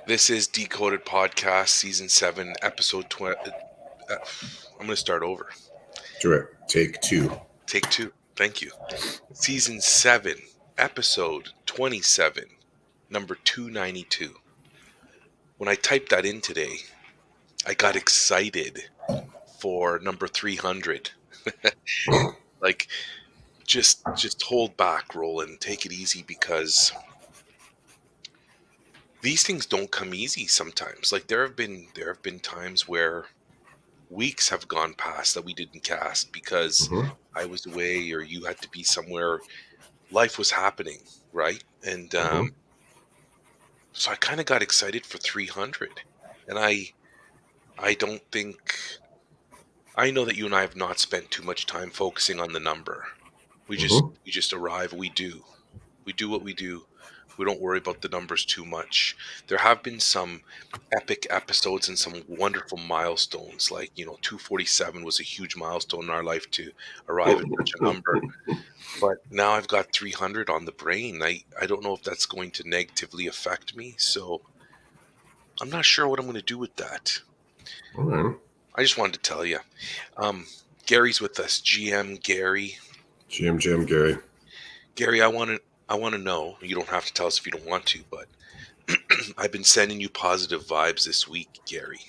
This is Decoded Podcast, Season 7, Episode 20. I'm going to start over. Do it. Take two. Take 2. Thank you. Season 7, Episode 27, number 292. When I typed that in today, I got excited for number 300. Like, just hold back, Roland. Take it easy, because these things don't come easy sometimes. Like, there have been times where weeks have gone past that we didn't cast because I was away or you had to be somewhere. Life was happening, right? And so I kind of got excited for 300. And I don't think, I know that you and I have not spent too much time focusing on the number. We just arrive. We do what we do. We don't worry about the numbers too much. There have been some epic episodes and some wonderful milestones. Like, 247 was a huge milestone in our life to arrive at such a number. But now I've got 300 on the brain. I don't know if that's going to negatively affect me. So I'm not sure what I'm going to do with that. All right. I just wanted to tell you. Gary's with us. GM Gary. GM Gary. Gary, I want to know, you don't have to tell us if you don't want to, but I've been sending you positive vibes this week, Gary.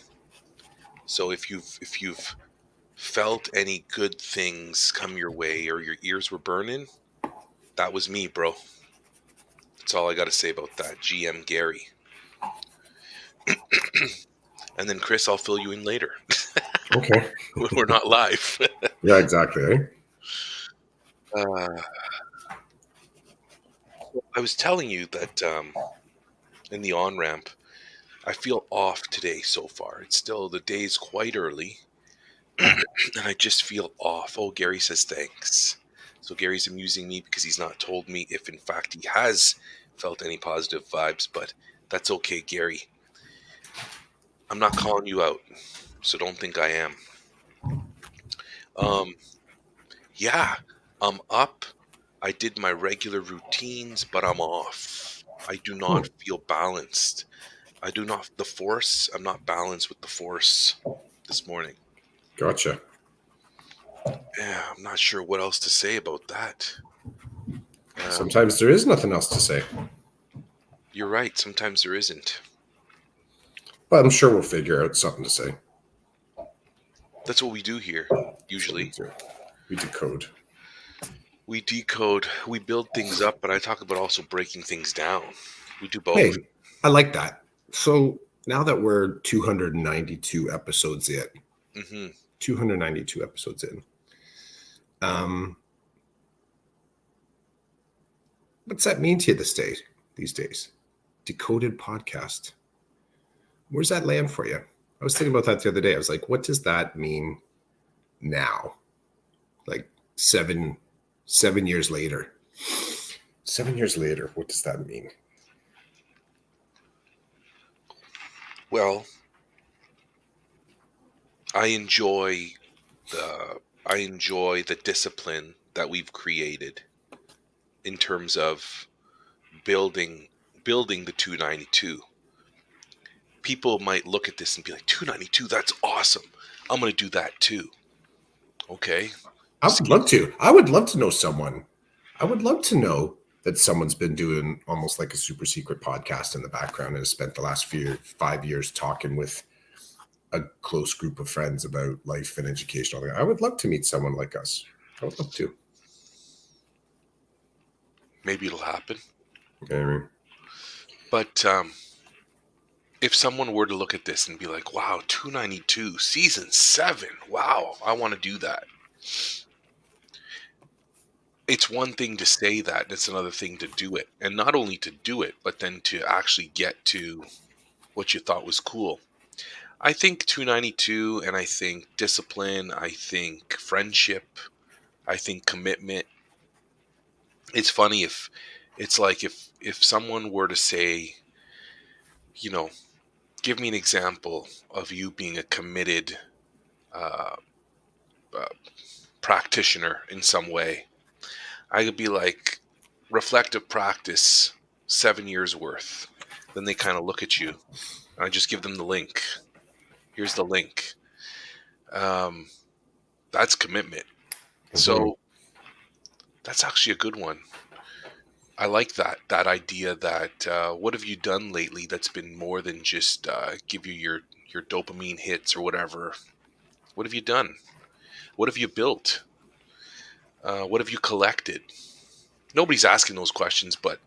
So if you've felt any good things come your way or your ears were burning, that was me, bro. That's all I got to say about that. GM Gary. And then Chris, I'll fill you in later. Okay. We're not live. Yeah, exactly. Right? I was telling you that in the on-ramp, I feel off today so far. It's still, the day's quite early, and I just feel off. Oh, Gary says thanks. So Gary's amusing me because he's not told me if in fact he has felt any positive vibes, but that's okay, Gary. I'm not calling you out, so don't think I am. Yeah, I'm up. I did my regular routines, but I'm off. I do not feel balanced. I'm not balanced with the force this morning. Gotcha. Yeah, I'm not sure what else to say about that. Sometimes there is nothing else to say. You're right. Sometimes there isn't. But I'm sure we'll figure out something to say. That's what we do here, usually. We decode. We decode. We build things up, but I talk about also breaking things down. We do both. Hey, I like that. So now that we're 292 episodes in, 292 episodes in, what's that mean to you these days? Decoded podcast. Where's that land for you? I was thinking about that the other day. I was like, what does that mean now? Like 7 years later. 7 years later, what does that mean? Well, I enjoy the discipline that we've created in terms of building the 292. People might look at this and be like, 292, that's awesome. I'm going to do that too. Okay. I would love to. I would love to know someone. I would love to know that someone's been doing almost like a super secret podcast in the background and has spent the last 5 years talking with a close group of friends about life and education. I would love to meet someone like us. I would love to. Maybe it'll happen. Yeah, but if someone were to look at this and be like, wow, 292, season 7, wow, I want to do that. It's one thing to say that, and it's another thing to do it. And not only to do it, but then to actually get to what you thought was cool. I think 292, and I think discipline, I think friendship, I think commitment. It's funny if someone were to say, give me an example of you being a committed practitioner in some way. I could be like, reflective practice, 7 years worth. Then they kind of look at you. I just give them the link. Here's the link. Um, that's commitment. Mhm. So that's actually a good one. I like that idea that what have you done lately that's been more than just give you your dopamine hits or whatever. What have you done? What have you built? What have you collected? Nobody's asking those questions, but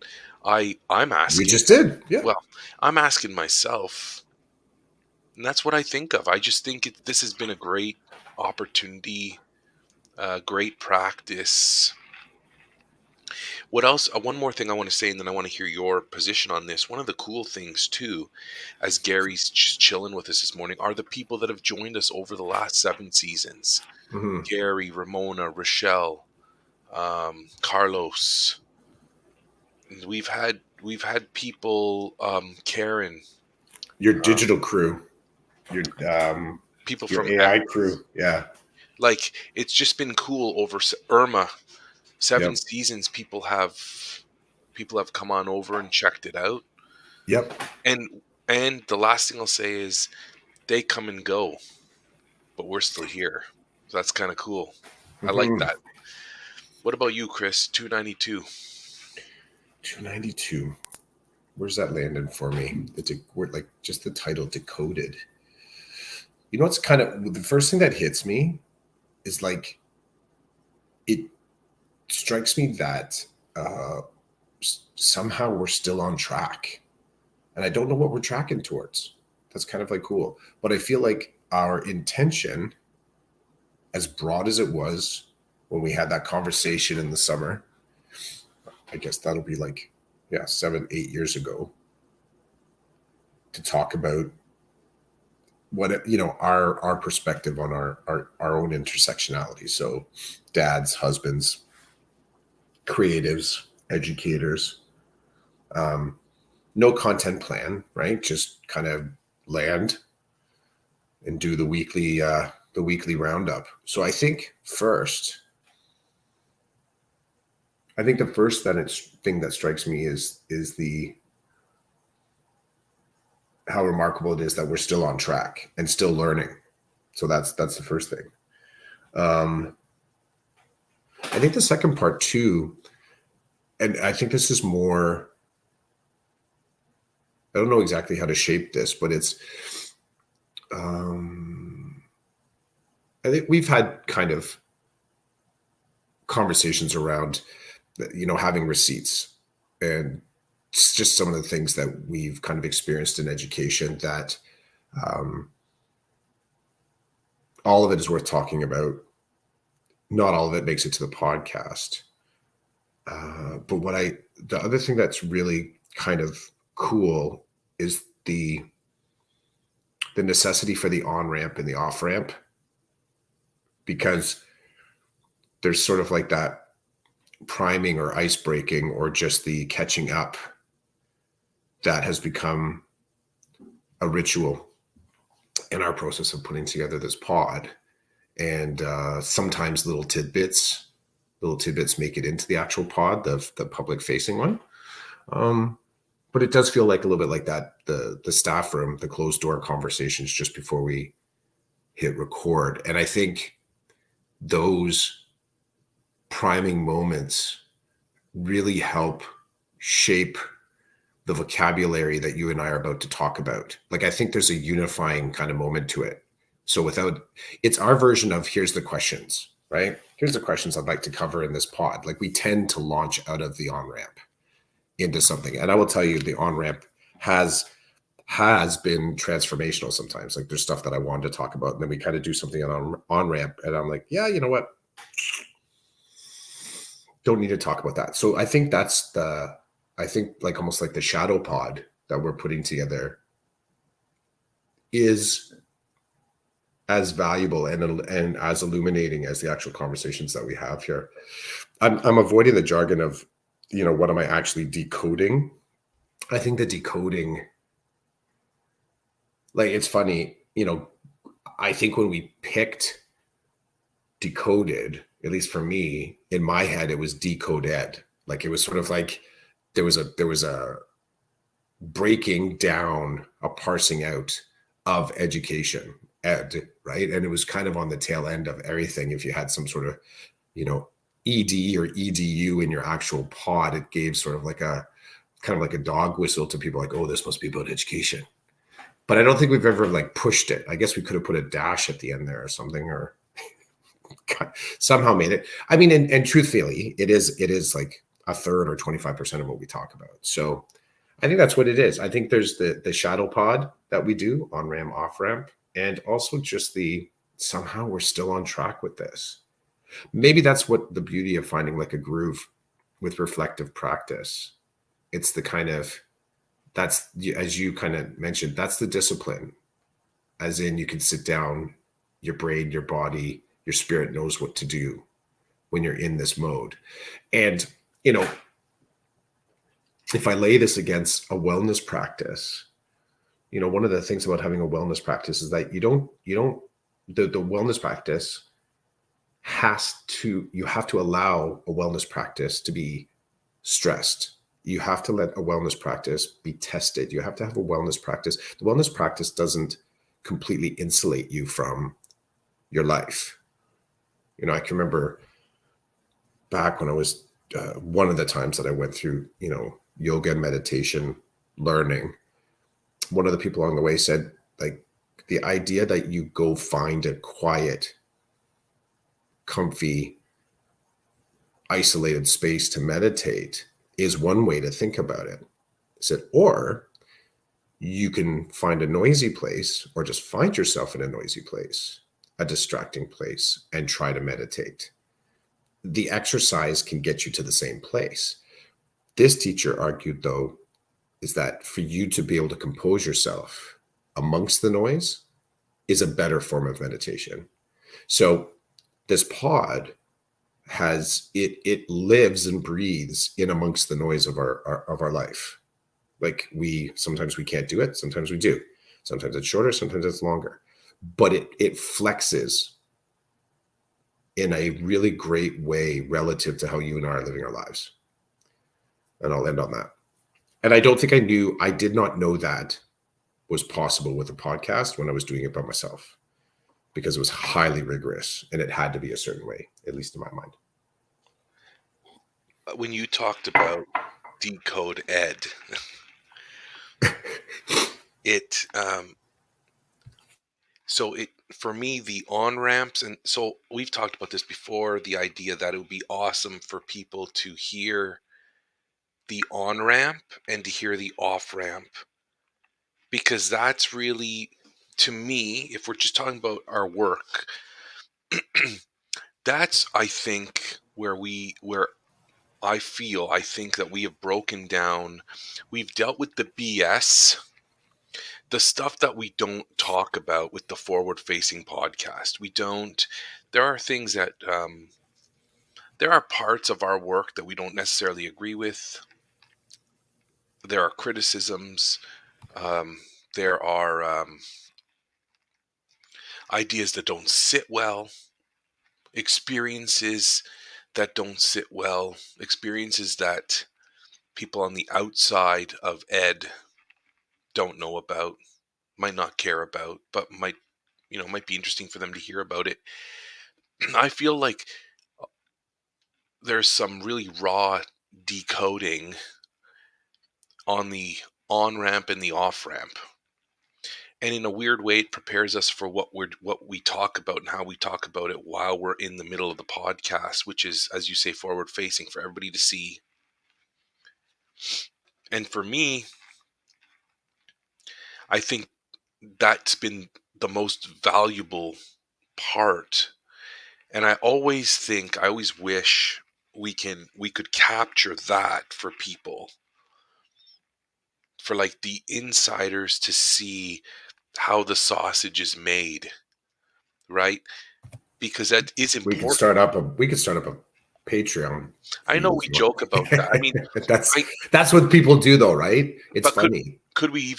I'm We asking. just did. Yeah. Well, I'm asking myself, and that's what I think of. I just think this has been a great opportunity, great practice. What else? One more thing I want to say, and then I want to hear your position on this. One of the cool things too, as Gary's just chilling with us this morning, are the people that have joined us over the last 7 seasons. Hmm. Gary, Ramona, Rochelle, Carlos. And we've had people, Karen, Your uh, digital crew, your people your from AI crew. Yeah. like it's just been cool over Irma. Seven Yep. seasons, people have come on over and checked it out. Yep. And the last thing I'll say is they come and go, but we're still here. So that's kind of cool. I like Hmm. that. What about you, Chris? 292. 292. Where's that landing for me? Word, like just the title decoded. You know what's kind of the first thing that hits me is like it strikes me that uh, somehow we're still on track, and I don't know what we're tracking towards. That's kind of like cool, but I feel like our intention, as broad as it was when we had that conversation in the summer, I guess that'll be like, yeah, 7, 8 years ago, to talk about what our perspective on our own intersectionality. So dads, husbands, creatives, educators, um, no content plan, right? Just kind of land and do the weekly roundup. So I think the first thing that strikes me is the how remarkable it is that we're still on track and still learning. So that's the first thing. Um, I think the second part too, and I think this is more. I don't know exactly how to shape this, but it's. Um, I think we've had kind of conversations around, having receipts, and it's just some of the things that we've kind of experienced in education that um, all of it is worth talking about. Not all of it makes it to the podcast. But the other thing that's really kind of cool is the necessity for the on ramp and the off ramp, because there's sort of like that priming or ice breaking or just the catching up that has become a ritual in our process of putting together this pod. And sometimes little tidbits make it into the actual pod, the public facing one. But it does feel like a little bit like that, the staff room, the closed door conversations just before we hit record. And I think those priming moments really help shape the vocabulary that you and I are about to talk about. Like, I think there's a unifying kind of moment to it. So it's our version of here's the questions, right? Here's the questions I'd like to cover in this pod. Like, we tend to launch out of the on ramp into something. And I will tell you, the on ramp has been transformational sometimes. Like, there's stuff that I wanted to talk about, and then we kind of do something on ramp, and I'm like, yeah, you know what? Don't need to talk about that. So I think like almost like the shadow pod that we're putting together is as valuable and as illuminating as the actual conversations that we have here. I'm avoiding the jargon of, what am I actually decoding? I think the decoding, like, it's funny, I think when we picked decoded, at least for me, in my head, it was decoded. Like, it was sort of like there was a breaking down a parsing out of education, ed, right? And it was kind of on the tail end of everything. If you had some sort of, you know, ED or EDU in your actual pod, it gave sort of like a kind of like a dog whistle to people, like, oh, this must be about education. But I don't think we've ever like pushed it. I guess we could have put a dash at the end there or something, or somehow made it. I mean, and truthfully, it is like a third or 25% of what we talk about. So I think that's what it is. I think there's the shadow pod that we do on ramp, off ramp, and also just the somehow we're still on track with this. Maybe that's what the beauty of finding like a groove with reflective practice. It's the kind of, that's, as you kind of mentioned, that's the discipline, as in you can sit down, your brain, your body, your spirit knows what to do when you're in this mode. And, you know, if I lay this against a wellness practice, you know, one of the things about having a wellness practice is that the wellness practice you have to allow a wellness practice to be stressed. You have to let a wellness practice be tested. You have to have a wellness practice. The wellness practice doesn't completely insulate you from your life. You know, I can remember back when I was one of the times that I went through, you know, yoga and meditation learning, one of the people along the way said, like, the idea that you go find a quiet, comfy, isolated space to meditate is one way to think about it. I said, or you can find a noisy place, or just find yourself in a noisy place, a distracting place, and try to meditate. The exercise can get you to the same place. This teacher argued, though, is that for you to be able to compose yourself amongst the noise is a better form of meditation. So this pod has it lives and breathes in amongst the noise of our life. Like, sometimes we can't do it, sometimes we do. Sometimes it's shorter, sometimes it's longer. But it flexes in a really great way relative to how you and I are living our lives. And I'll end on that. And I did not know that was possible with a podcast when I was doing it by myself, because it was highly rigorous and it had to be a certain way, at least in my mind. When you talked about decode ed, for me, the on ramps, and so we've talked about this before, the idea that it would be awesome for people to hear the on ramp and to hear the off ramp, because that's really, to me, if we're just talking about our work, that's, I think, where I think that we have broken down, we've dealt with the BS, the stuff that we don't talk about with the forward facing podcast. There are things that, there are parts of our work that we don't necessarily agree with. There are criticisms. There are ideas that don't sit well, experiences that don't sit well, experiences that people on the outside of ed don't know about, might not care about, but might be interesting for them to hear about it. I feel like there's some really raw decoding on the on ramp and the off ramp. And in a weird way, it prepares us for what we talk about and how we talk about it while we're in the middle of the podcast, which is, as you say, forward facing for everybody to see. And for me, I think that's been the most valuable part. And I always wish we could capture that for people, for like the insiders to see how the sausage is made, right? Because that is important. We could start up a Patreon. I know we joke about that. I mean, that's what people do, though, right? It's funny. Could we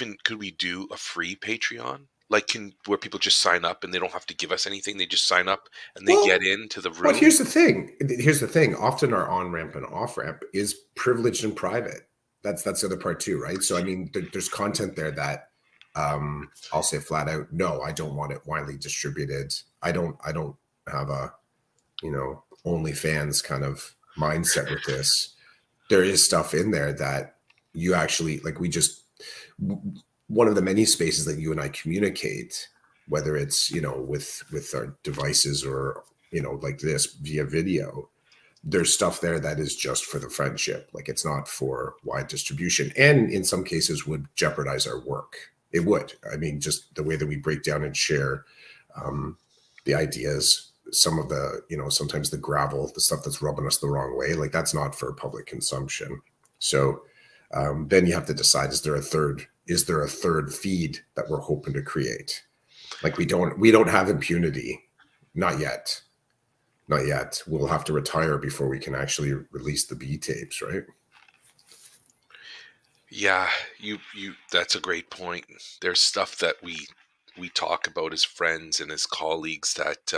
do a free Patreon? Like, where people just sign up and they don't have to give us anything. They just sign up and they get into the room. Well, here's the thing. Often our on ramp and off ramp is privileged and private. that's the other part too, right? So I mean, there's content there that I'll say flat out, no, I don't want it widely distributed. I don't have a, OnlyFans kind of mindset with this. There is stuff in there that you actually like. One of the many spaces that you and I communicate, whether it's with our devices or like this via video, there's stuff there that is just for the friendship. Like it's not for wide distribution, and in some cases would jeopardize our work. It would. I mean, just the way that we break down and share um, the ideas, some of the, sometimes the gravel, the stuff that's rubbing us the wrong way, like that's not for public consumption. So then you have to decide: is there a third feed that we're hoping to create? Like we don't have impunity, not yet. Not yet. We'll have to retire before we can actually release the B tapes, right? Yeah, you that's a great point. There's stuff that we talk about as friends and as colleagues that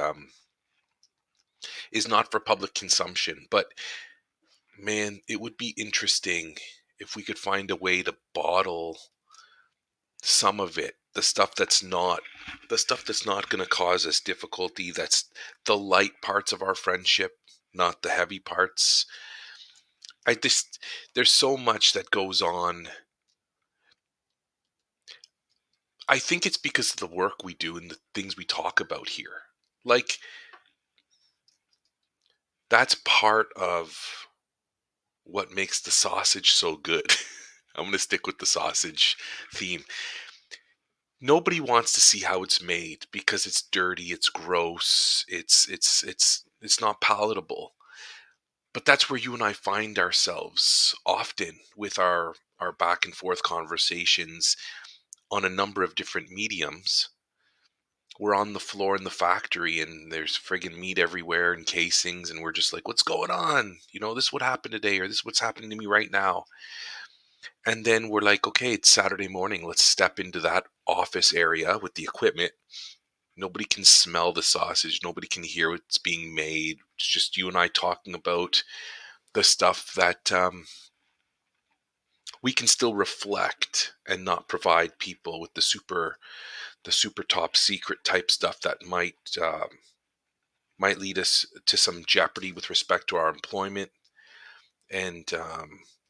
is not for public consumption. But man, it would be interesting if we could find a way to bottle some of it, the stuff that's not going to cause us difficulty, that's the light parts of our friendship, not the heavy parts. I just There's so much that goes on. I think it's because of the work we do and the things we talk about here. Like, that's part of what makes the sausage so good. I'm going to stick with the sausage theme. Nobody wants to see how it's made because it's dirty, it's gross, it's not palatable. But that's where you and I find ourselves often with our back and forth conversations on a number of different mediums. We're on the floor in the factory and there's friggin' meat everywhere and casings, and we're just like, what's going on? This would happen today, or this is what's happening to me right now. And then we're like, okay, it's Saturday morning. Let's step into that office area with the equipment. Nobody can smell the sausage. Nobody can hear what's being made. It's just you and I talking about the stuff that we can still reflect and not provide people with the super top secret type stuff that might lead us to some jeopardy with respect to our employment and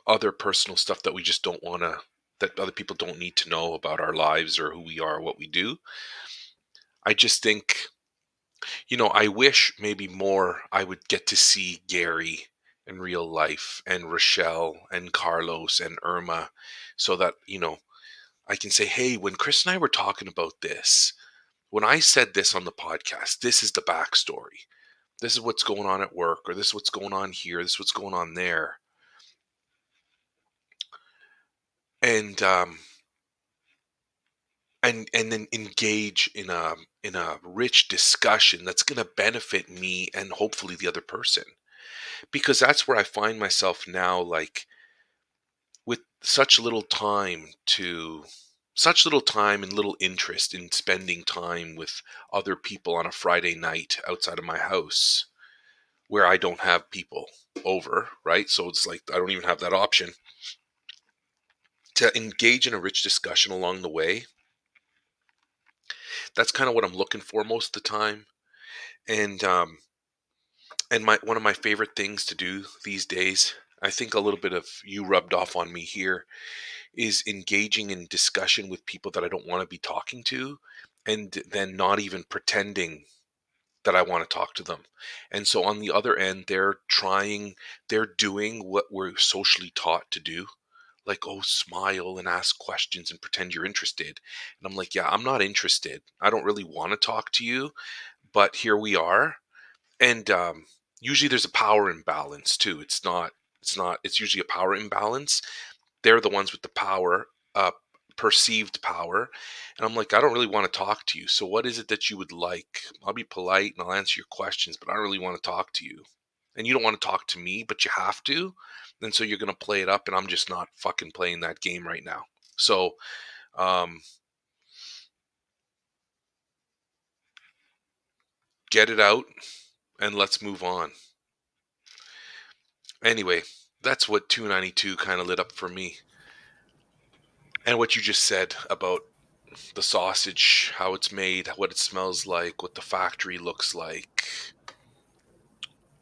other personal stuff that we just don't want to, that other people don't need to know about our lives or who we are, what we do. I just think, I wish maybe more I would get to see Gary in real life, and Rochelle and Carlos and Irma, so that, I can say, hey, when Chris and I were talking about this, when I said this on the podcast, this is the backstory. This is what's going on at work, or this is what's going on here, this is what's going on there. And and then engage in a rich discussion that's going to benefit me and hopefully the other person, because that's where I find myself now, like, with such little time and little interest in spending time with other people on a Friday night outside of my house where I don't have people over, right? So it's like I don't even have that option to engage in a rich discussion along the way. That's kind of what I'm looking for most of the time. And my one of my favorite things to do these days, I think a little bit of you rubbed off on me here, is engaging in discussion with people that I don't want to be talking to, and then not even pretending that I want to talk to them. And so on the other end, they're doing what we're socially taught to do. Like, oh, smile and ask questions and pretend you're interested. And I'm like, yeah, I'm not interested. I don't really want to talk to you, but here we are. And usually there's a power imbalance too. It's usually a power imbalance. They're the ones with the power, uh, perceived power. And I'm like, I don't really want to talk to you. So what is it that you would like? I'll be polite and I'll answer your questions, but I don't really want to talk to you. And you don't want to talk to me, but you have to. And so you're going to play it up, and I'm just not fucking playing that game right now. So, um, get it out and let's move on. Anyway, that's what 292 kind of lit up for me. And what you just said about the sausage, how it's made, what it smells like, what the factory looks like.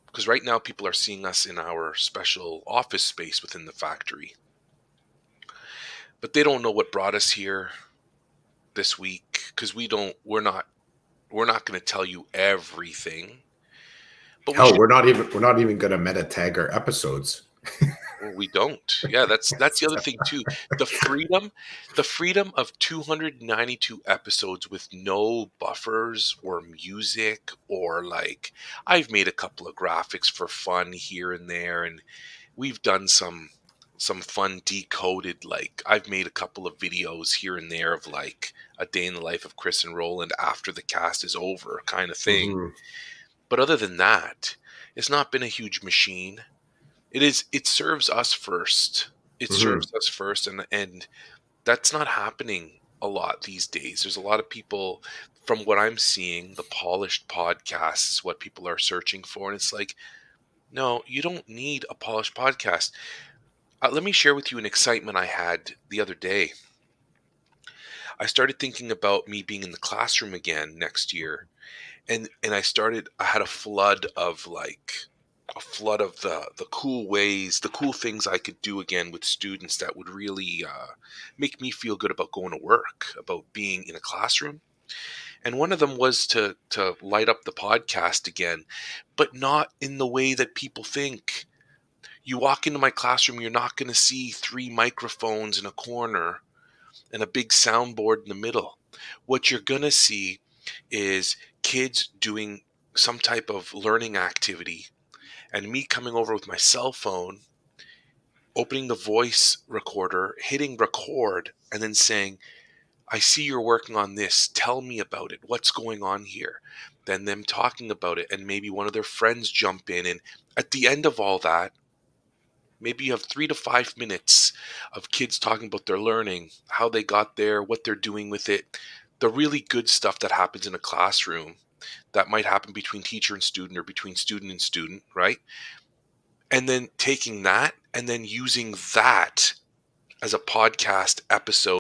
Because right now people are seeing us in our special office space within the factory. But they don't know what brought us here this week, because we're not going to tell you everything. But we Hell, should. we're not even going to meta tag our episodes. Well, we don't. Yeah, that's the other thing too. The freedom of 292 episodes with no buffers or music, or like, I've made a couple of graphics for fun here and there, and we've done some fun decoded, like I've made a couple of videos here and there of like a day in the life of Chris and Roland after the cast is over kind of thing. Mm-hmm. But other than that, it's not been a huge machine. It serves us first. It Mm-hmm. serves us first, and that's not happening a lot these days. There's a lot of people, from what I'm seeing, the polished podcast is what people are searching for, and it's like, no, you don't need a polished podcast. Let me share with you an excitement I had the other day. I started thinking about me being in the classroom again next year, and I had a flood of the cool ways, the cool things I could do again with students that would really make me feel good about going to work, about being in a classroom. And one of them was to light up the podcast again, but not in the way that people think. You walk into my classroom, you're not going to see 3 microphones in a corner and a big soundboard in the middle. What you're going to see is kids doing some type of learning activity, and me coming over with my cell phone, opening the voice recorder, hitting record, and then saying, I see you're working on this. Tell me about it. What's going on here? Then them talking about it, and maybe one of their friends jump in. And at the end of all that, maybe you have 3 to 5 minutes of kids talking about their learning, how they got there, what they're doing with it, the really good stuff that happens in a classroom that might happen between teacher and student, or between student and student, right? And then taking that and then using that as a podcast episode.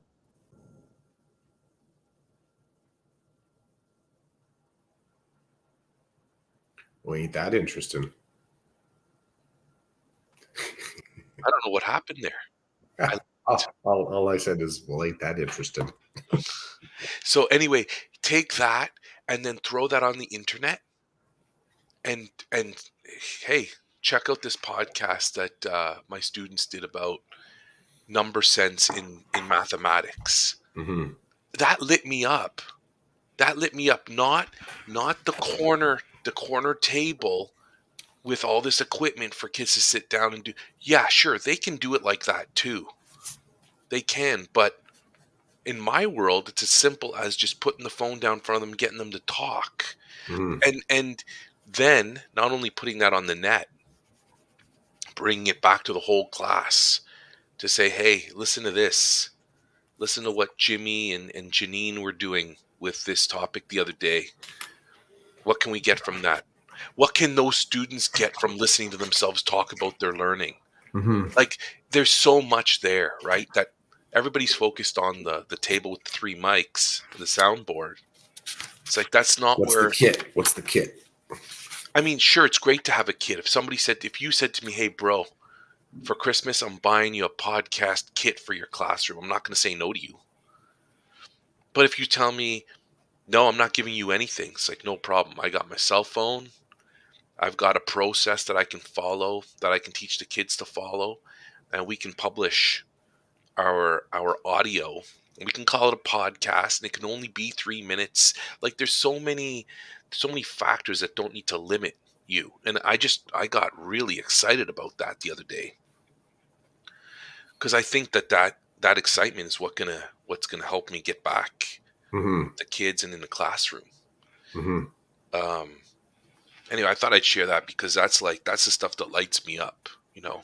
Well, ain't that interesting? I don't know what happened there. All I said is, well, ain't that interesting? So anyway, take that and then throw that on the internet, and hey, check out this podcast that my students did about number sense in mathematics. Mm-hmm. That lit me up. That lit me up. Not the corner table with all this equipment for kids to sit down and do. Yeah, sure, they can do it like that too. They can, but in my world, it's as simple as just putting the phone down in front of them, getting them to talk. Mm-hmm. And then not only putting that on the net, bringing it back to the whole class to say, hey, listen to this. Listen to what Jimmy and Janine were doing with this topic the other day. What can we get from that? What can those students get from listening to themselves talk about their learning? Mm-hmm. Like, there's so much there, right? That everybody's focused on the table with the 3 mics and the soundboard. It's like, that's not What's where. the kit? What's the kit? I mean, sure, it's great to have a kit. If you said to me, hey, bro, for Christmas, I'm buying you a podcast kit for your classroom, I'm not going to say no to you. But if you tell me, no, I'm not giving you anything, it's like, no problem. I got my cell phone. I've got a process that I can follow, that I can teach the kids to follow, and we can publish our audio. We can call it a podcast, and it can only be 3 minutes. Like, there's so many factors that don't need to limit you. And I got really excited about that the other day, because I think that excitement is what's gonna help me get back Mm-hmm. the kids and in the classroom. Mm-hmm. Anyway, I thought I'd share that, because that's the stuff that lights me up. I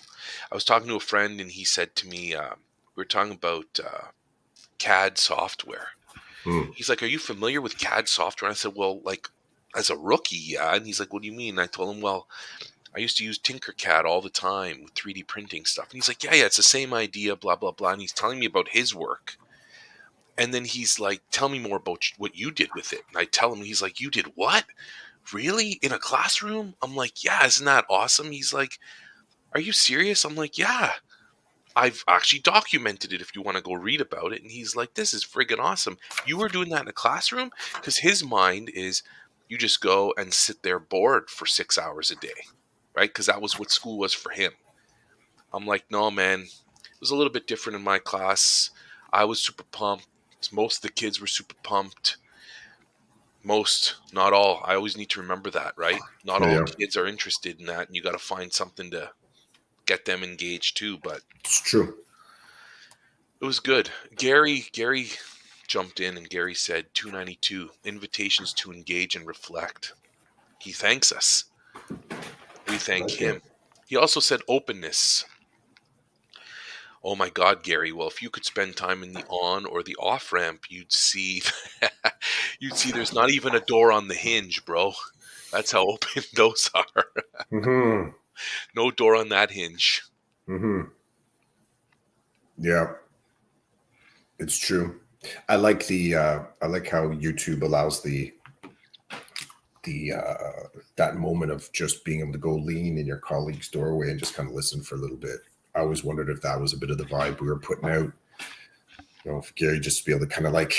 was talking to a friend, and he said to me, we were talking about CAD software. Mm. He's like, are you familiar with CAD software? And I said, well, like, as a rookie, yeah. And he's like, what do you mean? And I told him, well, I used to use Tinkercad all the time with 3D printing stuff. And he's like, yeah, it's the same idea, blah, blah, blah. And he's telling me about his work. And then he's like, tell me more about what you did with it. And I tell him, he's like, you did what? Really? In a classroom? I'm like, yeah, isn't that awesome? He's like, are you serious? I'm like, yeah, I've actually documented it if you want to go read about it. And he's like, this is friggin' awesome. You were doing that in a classroom? Because his mind is you just go and sit there bored for 6 hours a day, right? Because that was what school was for him. I'm like, no, man, it was a little bit different in my class. I was super pumped. Most of the kids were super pumped. Most, not all. I always need to remember that, right? Not Yeah, all yeah, kids are interested in that, and you got to find something to get them engaged too. But it's true. it was good. Gary jumped in and Gary said 292 invitations to engage and reflect. He thanks us. We thank Thank you. him. He also said openness. Oh my God, Gary. Well, if you could spend time in the on or the off ramp, you'd see you'd see there's not even a door on the hinge, bro. That's how open those are. Mm-hmm. No door on that hinge. Mm-hmm. Yeah, it's true. I like how YouTube allows the that moment of just being able to go lean in your colleague's doorway and just kind of listen for a little bit. I always wondered if that was a bit of the vibe we were putting out. You know, if Gary just to be able to kind of like,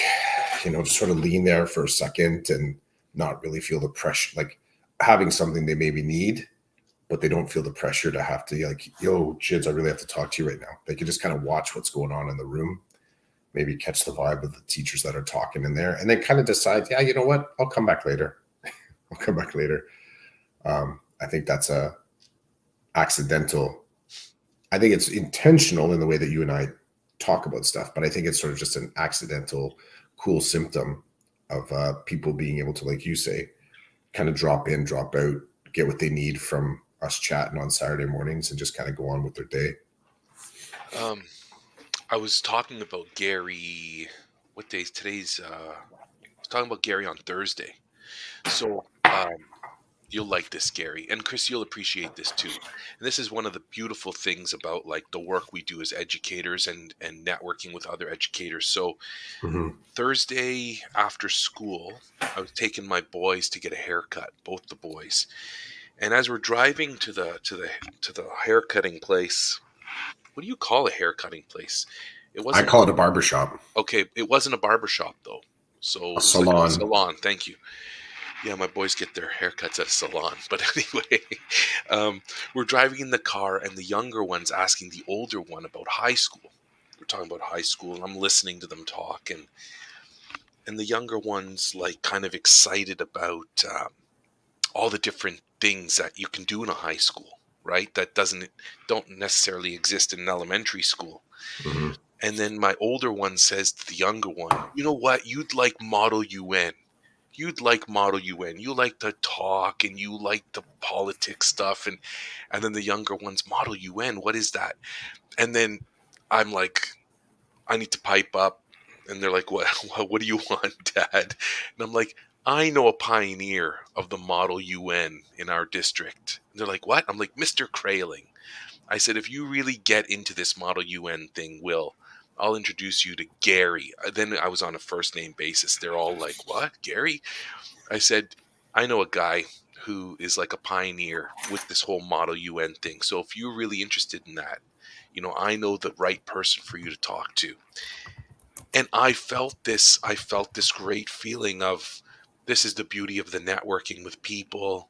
just sort of lean there for a second and not really feel the pressure, like having something they maybe need, but they don't feel the pressure to have to like, yo, kids, I really have to talk to you right now. They can just kind of watch what's going on in the room, maybe catch the vibe of the teachers that are talking in there, and then kind of decide, yeah, you know what, I'll come back later. I'll come back later. I think that's a accidental. I think it's intentional in the way that you and I talk about stuff, but I think it's sort of just an accidental, cool symptom of people being able to, like you say, kind of drop in, drop out, get what they need from us chatting on Saturday mornings, and just kind of go on with their day. Um, I was talking about Gary. What day's today's? I was talking about Gary on Thursday. So you'll like this, Gary, and Chris, you'll appreciate this too. And this is one of the beautiful things about like the work we do as educators and networking with other educators. So Mm-hmm. Thursday after school, I was taking my boys to get a haircut, both the boys. And as we're driving to the haircutting place, what do you call a haircutting place? It I wasn't call it a barbershop, okay. It wasn't a barber shop though, so a it was like a salon. salon. Thank you. Yeah, my boys get their haircuts at a salon. But anyway, um, we're driving in the car, and the younger one's asking the older one about high school. We're talking about high school, and I'm listening to them talk, and the younger one's like kind of excited about all the different things that you can do in a high school, right? That don't necessarily exist in an elementary school. Mm-hmm. And then my older one says to the younger one, you know what? You'd like Model UN. You'd like Model UN. You like to talk and you like the politics stuff. And then the younger one's Model UN. What is that? And then I'm like, I need to pipe up. And they're like, what do you want, Dad? And I'm like, I know a pioneer of the Model UN in our district. And they're like, what? I'm like, Mr. Kraling. I said, if you really get into this Model UN thing, Will, I'll introduce you to Gary. Then I was on a first name basis. They're all like, what? Gary? I said, I know a guy who is like a pioneer with this whole Model UN thing. So if you're really interested in that, I know the right person for you to talk to. And I felt this great feeling of this is the beauty of the networking with people,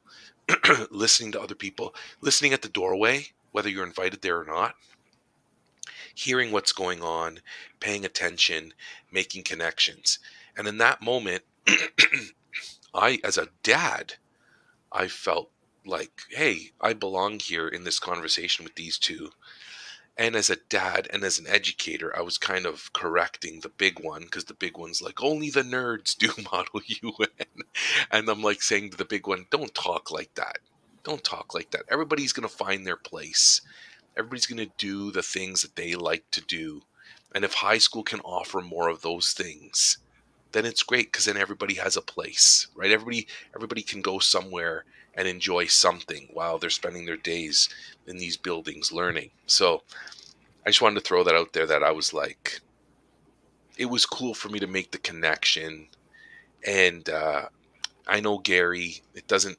listening to other people, listening at the doorway, whether you're invited there or not, hearing what's going on, paying attention, making connections. And in that moment, as a dad, I felt like, hey, I belong here in this conversation with these two. And as a dad and as an educator, I was kind of correcting the big one because the big one's like, only the nerds do Model UN. And I'm like saying to the big one, don't talk like that. Don't talk like that. Everybody's going to find their place. Everybody's going to do the things that they like to do. And if high school can offer more of those things, then it's great because then everybody has a place, right? Everybody can go somewhere and enjoy something while they're spending their days in these buildings learning. So I just wanted to throw that out there, that I was like, it was cool for me to make the connection. And I know Gary, it doesn't,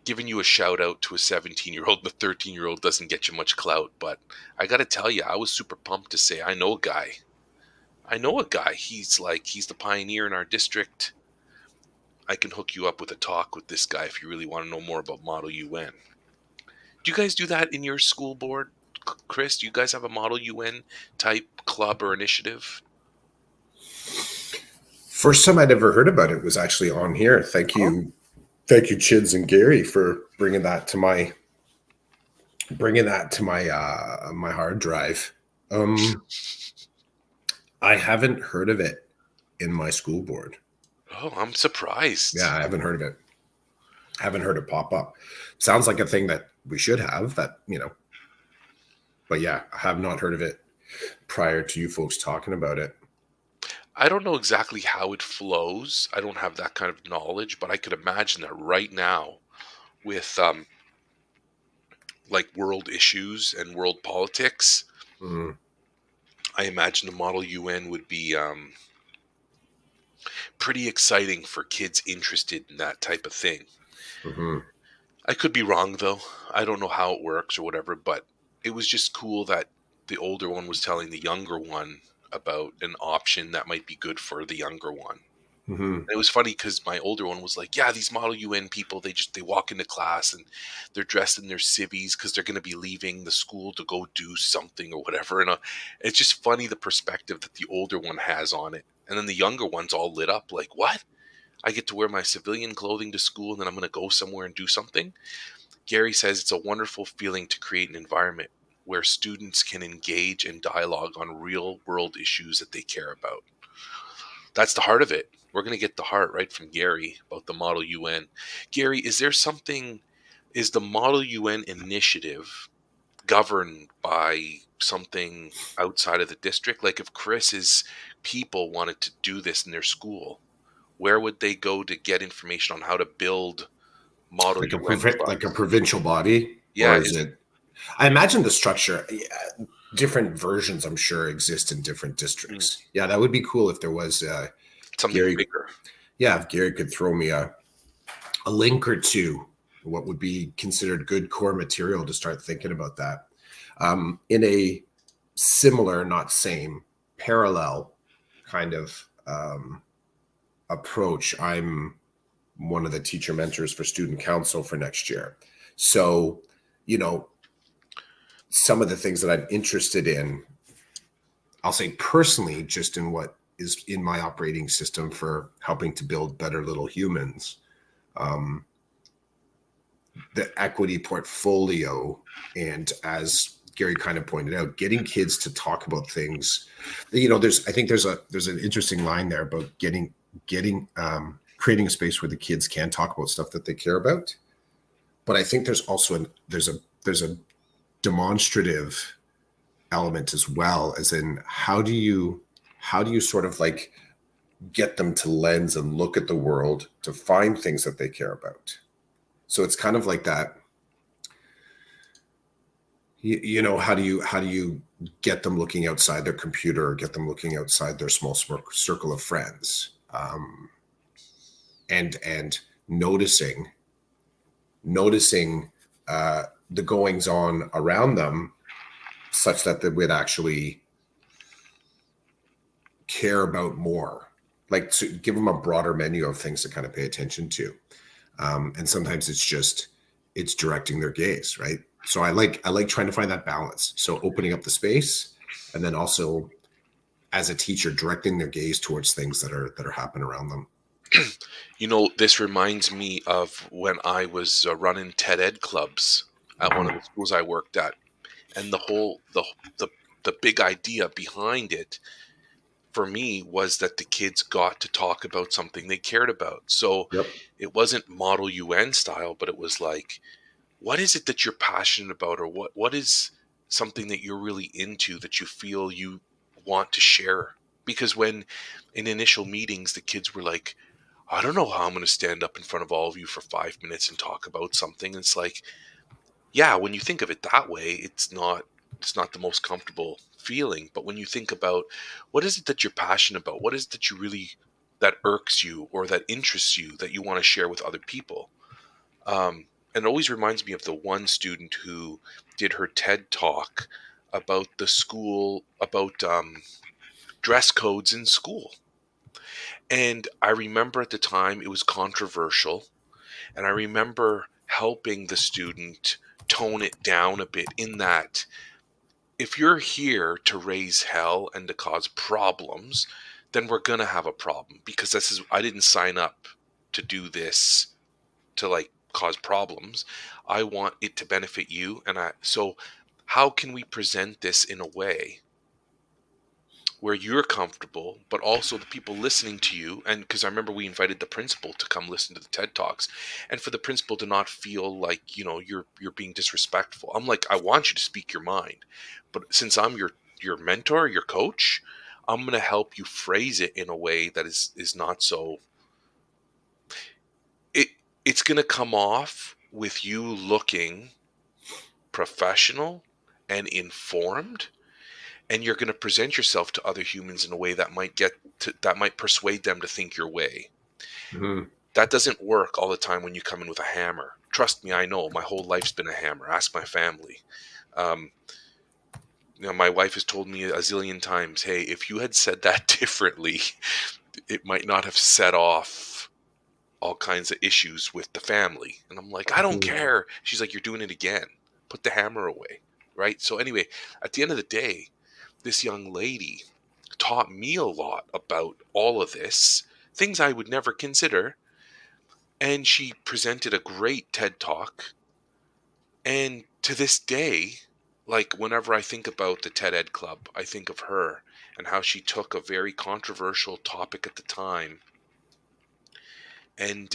giving you a shout out to a 17-year-old and a 13-year-old doesn't get you much clout, but I got to tell you, I was super pumped to say, I know a guy. I know a guy. He's the pioneer in our district. I can hook you up with a talk with this guy if you really want to know more about Model UN. Do you guys do that in your school board, Chris? Do you guys have a Model UN type club or initiative? First time I'd ever heard about it was actually on here. Oh, Thank you, Chids and Gary, for bringing that to my hard drive. I haven't heard of it in my school board. oh, I'm surprised. Yeah, I haven't heard of it. I haven't heard it pop up. Sounds like a thing that we should have. But yeah, I have not heard of it prior to you folks talking about it. I don't know exactly how it flows. I don't have that kind of knowledge, but I could imagine that right now with like world issues and world politics, Mm, I imagine the Model UN would be pretty exciting for kids interested in that type of thing. hmm I could be wrong though. I don't know how it works or whatever, but it was just cool that the older one was telling the younger one about an option that might be good for the younger one. hmm And it was funny because my older one was like, "Yeah, these Model UN people, they walk into class and they're dressed in their civvies because they're going to be leaving the school to go do something or whatever." And it's just funny the perspective that the older one has on it, and then the younger one's all lit up like, "What? I get to wear my civilian clothing to school, and then I'm going to go somewhere and do something." Gary says it's a wonderful feeling to create an environment where students can engage in dialogue on real world issues that they care about. That's the heart of it. We're going to get the heart right from Gary about the Model UN. Gary, is the Model UN initiative governed by something outside of the district? Like if Chris's people wanted to do this in their school, where would they go to get information on how to build Model UN like a clubs? provincial body, or Yeah, is it? I imagine the structure. Yeah, different versions, I'm sure, exist in different mm, districts. Yeah, that would be cool if there was something Gary. bigger. Yeah, if Gary could throw me a link or two, what would be considered good core material to start thinking about that. In a similar, not same, parallel kind of approach, I'm one of the teacher mentors for student council for next year. So, you know, some of the things that I'm interested in, I'll say personally, just in what is in my operating system for helping to build better little humans. Um, the equity portfolio, and as Gary kind of pointed out, getting kids to talk about things. There's an interesting line there about getting creating a space where the kids can talk about stuff that they care about. But I think there's also there's a demonstrative element as well, as in how do you sort of like get them to lens and look at the world to find things that they care about. So it's kind of like that. How do you get them looking outside their computer, or get them looking outside their small circle of friends, and noticing the goings on around them, such that they would actually care about more, like to give them a broader menu of things to kind of pay attention to. And sometimes it's directing their gaze, right? So I like trying to find that balance. So opening up the space, and then also as a teacher directing their gaze towards things that are happening around them. This reminds me of when I was running TED Ed clubs at one of the schools I worked at, and the the big idea behind it for me was that the kids got to talk about something they cared about. So Yep. it wasn't Model UN style, but it was like, what is it that you're passionate about, or what is something that you're really into that you feel you want to share? Because when in initial meetings the kids were like, I don't know how I'm going to stand up in front of all of you for 5 minutes and talk about something. It's like, yeah, when you think of it that way, it's not the most comfortable feeling. But when you think about what is it that you're passionate about, what is it that you really that irks you or that interests you that you want to share with other people. And it always reminds me of the one student who did her TED talk about the school, about dress codes in school. And I remember at the time it was controversial. And I remember helping the student tone it down a bit in that if you're here to raise hell and to cause problems, then we're going to have a problem because I didn't sign up to do this to like cause problems. I want it to benefit you. So how can we present this in a way where you're comfortable, but also the people listening to you? And because I remember we invited the principal to come listen to the TED Talks, and for the principal to not feel like you're being disrespectful. I'm like, I want you to speak your mind, but since I'm your mentor, your coach, I'm gonna help you phrase it in a way that is not so. It it's gonna come off with you looking professional and informed, and you're going to present yourself to other humans in a way that might persuade them to think your way. Mhm. That doesn't work all the time when you come in with a hammer. Trust me, I know. My whole life's been a hammer. Ask my family. Um, my wife has told me a zillion times, "Hey, if you had said that differently, it might not have set off all kinds of issues with the family." And I'm like, "I don't Mhm. care." She's like, "You're doing it again. Put the hammer away." Right? So anyway, at the end of the day, this young lady taught me a lot about all of this, things I would never consider. And she presented a great TED talk. And to this day, like whenever I think about the TED Ed Club, I think of her and how she took a very controversial topic at the time and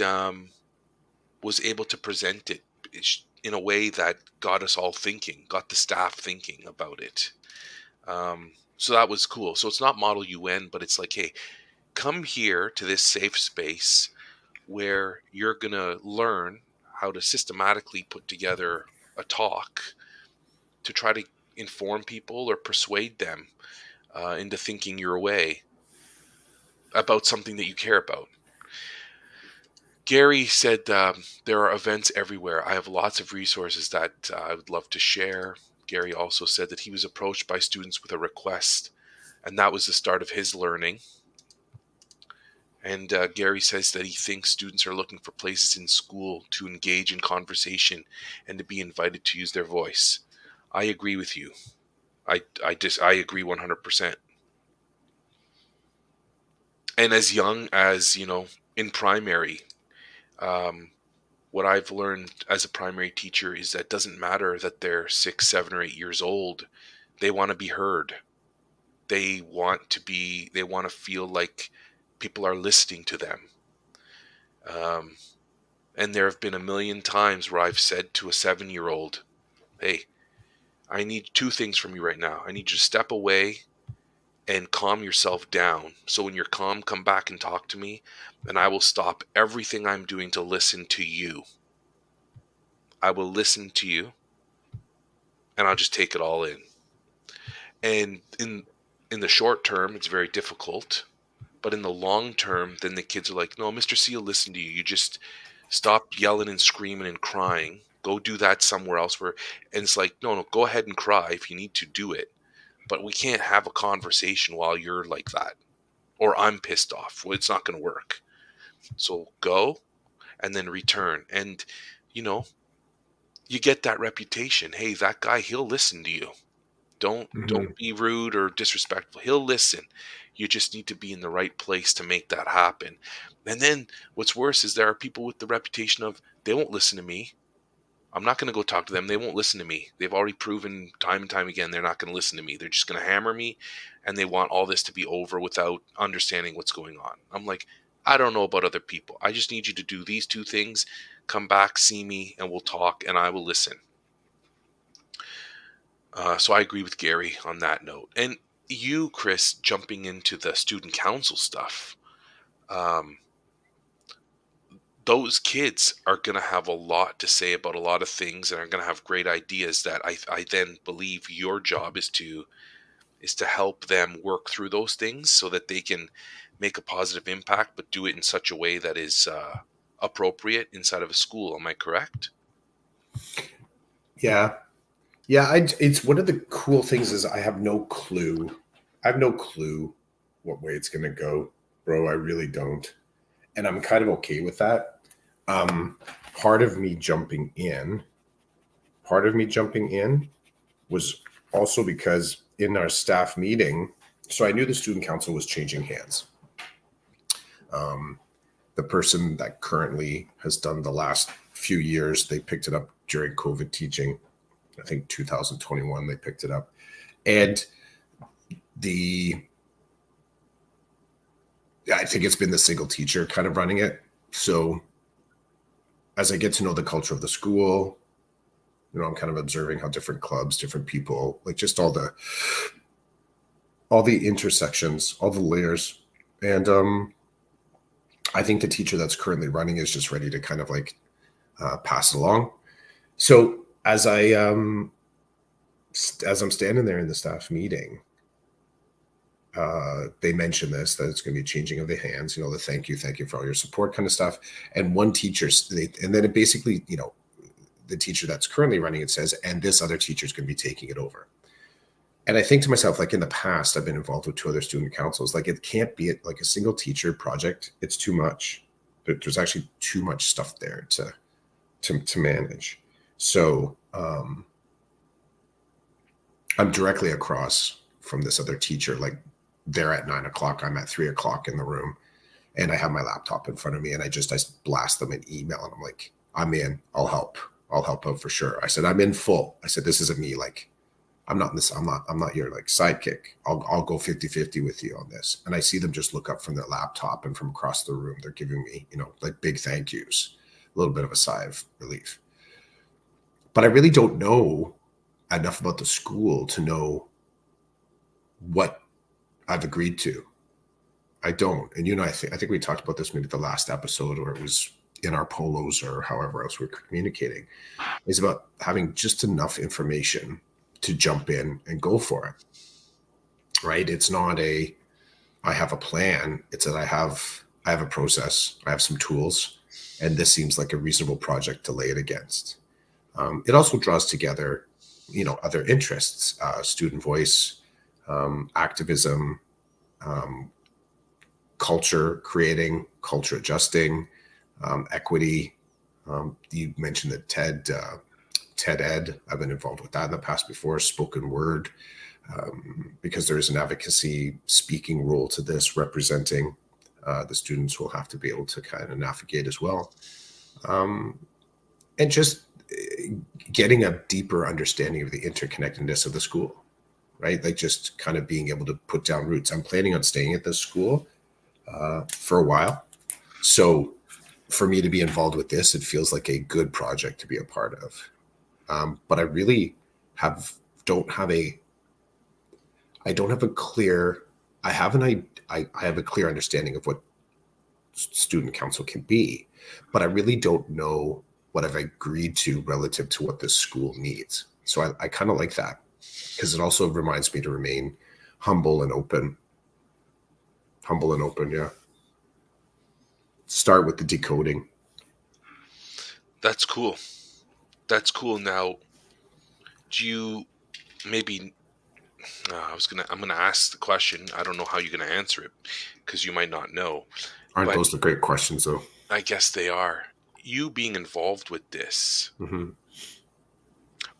was able to present it in a way that got us all thinking, got the staff thinking about it. So that was cool. So it's not Model UN, but it's like, hey, come here to this safe space where you're going to learn how to systematically put together a talk to try to inform people or persuade them into thinking your way about something that you care about. Gary said there are events everywhere. I have lots of resources that I would love to share. Gary also said that he was approached by students with a request, and that was the start of his learning. And Gary says that he thinks students are looking for places in school to engage in conversation and to be invited to use their voice. I agree with you. I agree 100%. And as young as in primary, um, what I've learned as a primary teacher is that it doesn't matter that they're 6, 7, or 8 years old. They want to be heard. They want to feel like people are listening to them. Um, And there have been a million times where I've said to a 7-year-old, hey, I need two things from you right now. I need you to step away and calm yourself down. So when you're calm, come back and talk to me, and I will stop everything I'm doing to listen to you. I will listen to you, and I'll just take it all in. And in the short term, it's very difficult. But in the long term, then the kids are like, no, Mr. C will listen to you. You just stop yelling and screaming and crying. Go do that somewhere else and it's like, no, go ahead and cry if you need to do it. But we can't have a conversation while you're like that. Or I'm pissed off. Well, it's not going to work. So go and then return. And, you know, you get that reputation. Hey, that guy, he'll listen to you. Don't Mhm. be rude or disrespectful. He'll listen. You just need to be in the right place to make that happen. And then what's worse is there are people with the reputation of they won't listen to me. I'm not going to go talk to them. They won't listen to me. They've already proven time and time again they're not going to listen to me. They're just going to hammer me and they want all this to be over without understanding what's going on. I'm like, I don't know about other people. I just need you to do these two things. Come back, see me, and we'll talk and I will listen. So I agree with Gary on that note. And you, Chris, jumping into the student council stuff. Um, those kids are going to have a lot to say about a lot of things and are going to have great ideas that I then believe your job is to help them work through those things so that they can make a positive impact, but do it in such a way that is appropriate inside of a school. Am I correct? Yeah. Yeah, it's one of the cool things is I have no clue. I have no clue what way it's going to go, bro. I really don't. And I'm kind of okay with that. Um, part of me jumping in, part of me jumping in was also because in our staff meeting, so I knew the student council was changing hands. Um, the person that currently has done the last few years, they picked it up during COVID teaching. I think 2021 they picked it up, and I think it's been the single teacher kind of running it. So as I get to know the culture of the school, I'm kind of observing how different clubs, different people, like just all the intersections, all the layers. And I think the teacher that's currently running is just ready to kind of like pass it along. So as I'm standing there in the staff meeting, they mentioned this, that it's going to be changing of the hands, the thank you for all your support kind of stuff. And one teacher, and then it basically, the teacher that's currently running it says, and this other teacher is going to be taking it over. And I think to myself, like in the past, I've been involved with 2 other student councils. Like it can't be like a single teacher project. It's too much. There's actually too much stuff there to manage. So I'm directly across from this other teacher. Like they're at 9:00, I'm at 3:00 in the room, and I have my laptop in front of me, and I blast them an email, and I'm like, I'm in. I'll help out for sure. I said, I'm in full. I said, this isn't me. Like, I'm not your like sidekick. I'll go 50-50 with you on this. And I see them just look up from their laptop, and from across the room, they're giving me, like big thank yous, a little bit of a sigh of relief. But I really don't know enough about the school to know what I've agreed to. I don't. And I think we talked about this maybe the last episode, or it was in our polos or however else we're communicating, is about having just enough information to jump in and go for it. Right? It's not I have a plan. It's that I have a process. I have some tools, and this seems like a reasonable project to lay it against. It also draws together, other interests, student voice, activism, culture creating, culture adjusting, equity. You mentioned that TED Ed. I've been involved with that in the past before. Spoken word, because there is an advocacy speaking role to this, representing the students who will have to be able to kind of navigate as well, and just getting a deeper understanding of the interconnectedness of the school, right? Like just kind of being able to put down roots. I'm planning on staying at this school for a while. So for me to be involved with this, it feels like a good project to be a part of. But I really don't have a clear, I have a clear understanding of what student council can be, but I really don't know what I've agreed to relative to what this school needs. So I kind of like that, because it also reminds me to remain humble and open. Yeah. Start with the decoding. That's cool. Now, do you maybe I'm gonna ask the question. I don't know how you're gonna answer it, because you might not know. Aren't those the great questions though? I guess they are. You being involved with this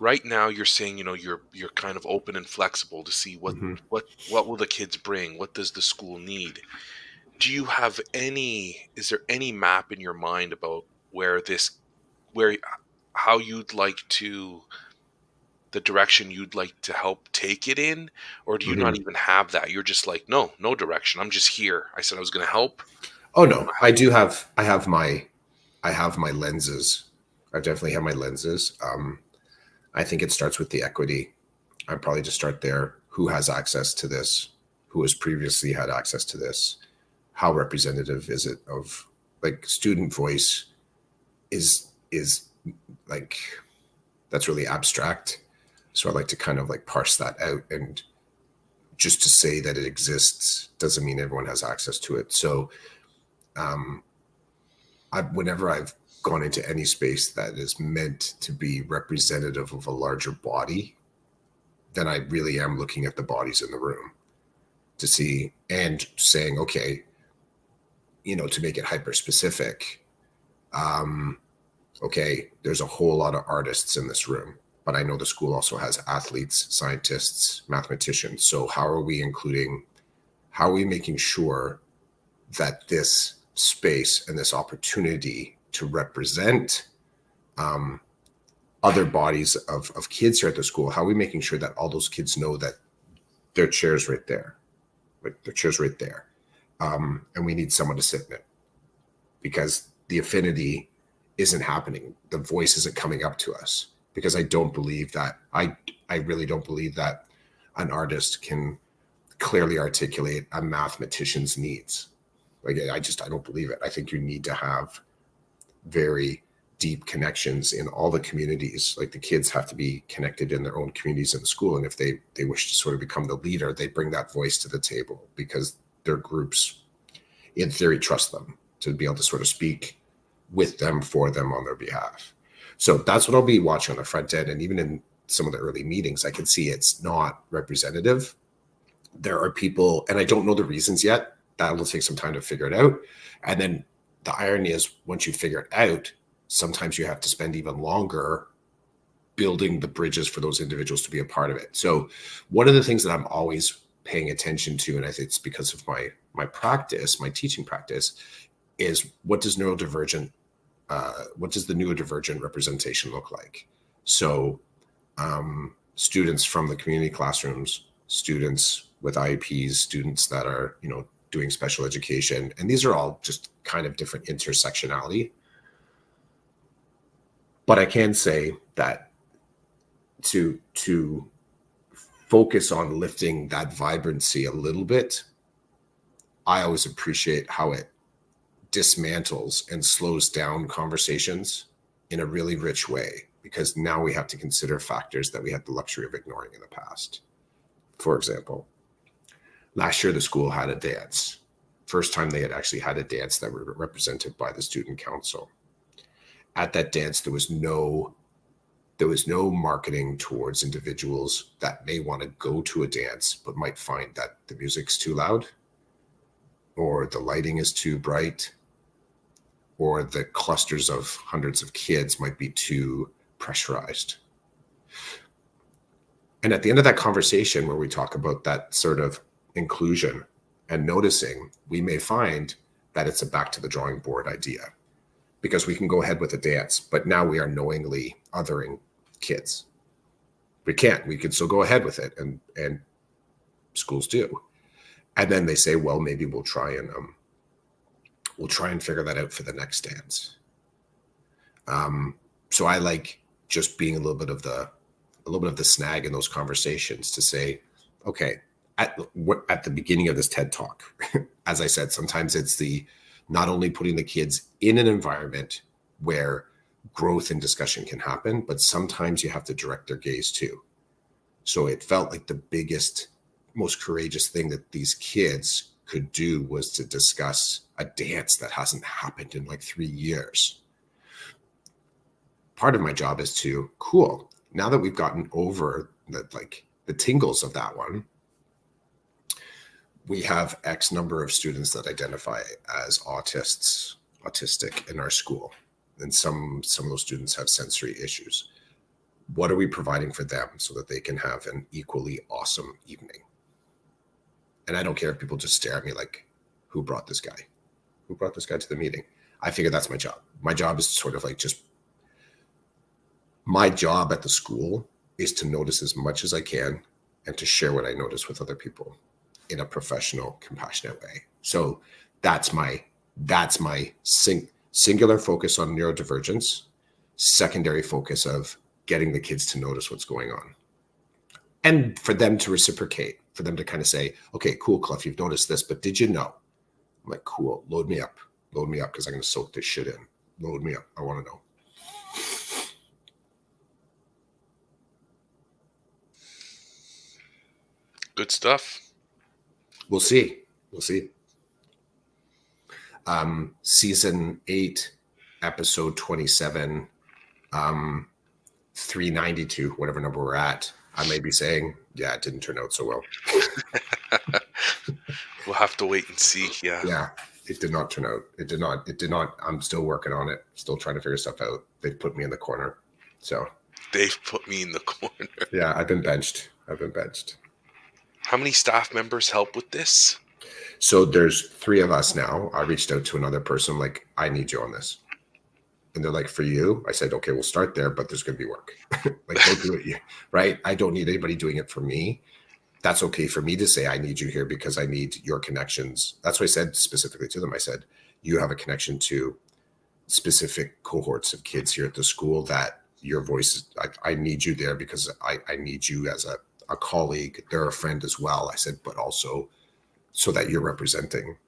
right now, you're saying, you're kind of open and flexible to see what will the kids bring, what does the school need. Do you have is there any map in your mind about how you'd like to, the direction you'd like to help take it in? Or do you not even have that? You're just like, no direction, I'm just here. I said I was going to help. Oh no, I have my lenses. I definitely have my lenses. I think it starts with the equity. I'd probably just start there. Who has access to this? Who has previously had access to this? How representative is it of like student voice? is like, that's really abstract. So I like to kind of like parse that out, and just to say that it exists doesn't mean everyone has access to it. So whenever I've gone into any space that is meant to be representative of a larger body, then I really am looking at the bodies in the room to see and saying, okay, to make it hyper specific, okay, there's a whole lot of artists in this room, but I know the school also has athletes, scientists, mathematicians. So how are we making sure that this space and this opportunity to represent other bodies of kids here at the school, how are we making sure that all those kids know that their chair's right there, like their chair's right there, and we need someone to sit in it, because the affinity isn't happening. The voice isn't coming up to us, because I don't believe that, I really don't believe that an artist can clearly articulate a mathematician's needs. Like, I don't believe it. I think you need to have very deep connections in all the communities. Like, the kids have to be connected in their own communities in the school. And if they wish to sort of become the leader, they bring that voice to the table, because their groups, in theory, trust them to be able to sort of speak with them, for them, on their behalf. So that's what I'll be watching on the front end. And even in some of the early meetings, I can see it's not representative. There are people, and I don't know the reasons yet. That will take some time to figure it out. And then the irony is, once you figure it out, sometimes you have to spend even longer building the bridges for those individuals to be a part of it. So one of the things that I'm always paying attention to, and I think it's because of my practice, my teaching practice, is what does the neurodivergent representation look like? So students from the community classrooms, students with IEPs, students that are, doing special education, and these are all just kind of different intersectionality. But I can say that to focus on lifting that vibrancy a little bit, I always appreciate how it dismantles and slows down conversations in a really rich way, because now we have to consider factors that we had the luxury of ignoring in the past. For example, last year the school had a dance. First time they had actually had a dance that were represented by the student council. At that dance, there was no marketing towards individuals that may want to go to a dance but might find that the music's too loud, or the lighting is too bright, or the clusters of hundreds of kids might be too pressurized. And at the end of that conversation, where we talk about that sort of inclusion and noticing, we may find that it's a back to the drawing board idea, because we can go ahead with a dance, but now we are knowingly othering kids. We could still go ahead with it, and schools do. And then they say, well, maybe we'll try and figure that out for the next dance. So I like just being a little bit of the snag in those conversations, to say, okay, at the beginning of this TED Talk, as I said, sometimes it's not only putting the kids in an environment where growth and discussion can happen, but sometimes you have to direct their gaze too. So it felt like the biggest, most courageous thing that these kids could do was to discuss a dance that hasn't happened in like 3 years. Part of my job is to, cool, now that we've gotten over the tingles of that one, we have X number of students that identify as autistic in our school. And some of those students have sensory issues. What are we providing for them so that they can have an equally awesome evening? And I don't care if people just stare at me like, who brought this guy? Who brought this guy to the meeting? I figure that's my job. My job is sort of like my job at the school is to notice as much as I can and to share what I notice with other people in a professional, compassionate way. So that's my singular focus on neurodivergence, secondary focus of getting the kids to notice what's going on. And for them to reciprocate, for them to kind of say, okay, cool, Clough, you've noticed this, but did you know? I'm like, cool, load me up, because I'm going to soak this shit in. Load me up, I want to know. Good stuff. We'll see. We'll see. Season 8, episode 27, 392, whatever number we're at. I may be saying, yeah, it didn't turn out so well. We'll have to wait and see. Yeah. Yeah, it did not turn out. It did not. It did not. I'm still working on it. Still trying to figure stuff out. They've put me in the corner. So They've put me in the corner. yeah, I've been benched. How many staff members help with this? So there's 3 of us now. I reached out to another person, like, I need you on this. And they're like, for you? I said, okay, we'll start there, but there's going to be work. Like, don't do it, right? I don't need anybody doing it for me. That's okay for me to say, I need you here because I need your connections. That's what I said specifically to them. I said, you have a connection to specific cohorts of kids here at the school that your voice is, I need you there because I need you as a colleague. They're a friend as well. I said, but also so that you're representing.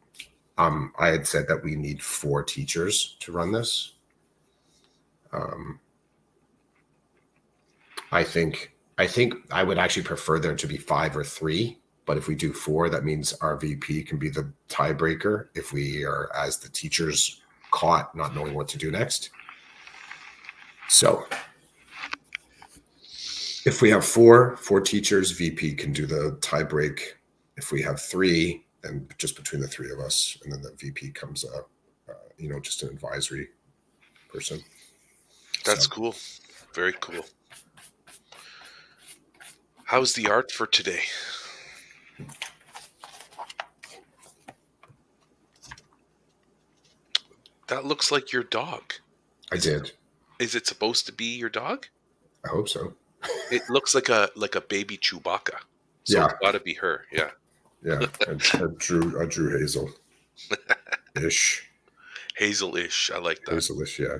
I had said that we need 4 teachers to run this. I think I would actually prefer there to be 5 or 3, but if we do 4, that means our VP can be the tiebreaker if we are, as the teachers, caught not knowing what to do next. So if we have 4 teachers, VP can do the tiebreak. If we have 3, then just between the 3 of us, and then the VP comes just an advisory person. That's cool. Very cool. How's the art for today? That looks like your dog. I did. Is it supposed to be your dog? I hope so. It looks like a baby Chewbacca. So Yeah. It's got to be her. Yeah. Yeah. I drew Hazel. Ish. Hazel-ish. I like that. Hazel-ish, yeah.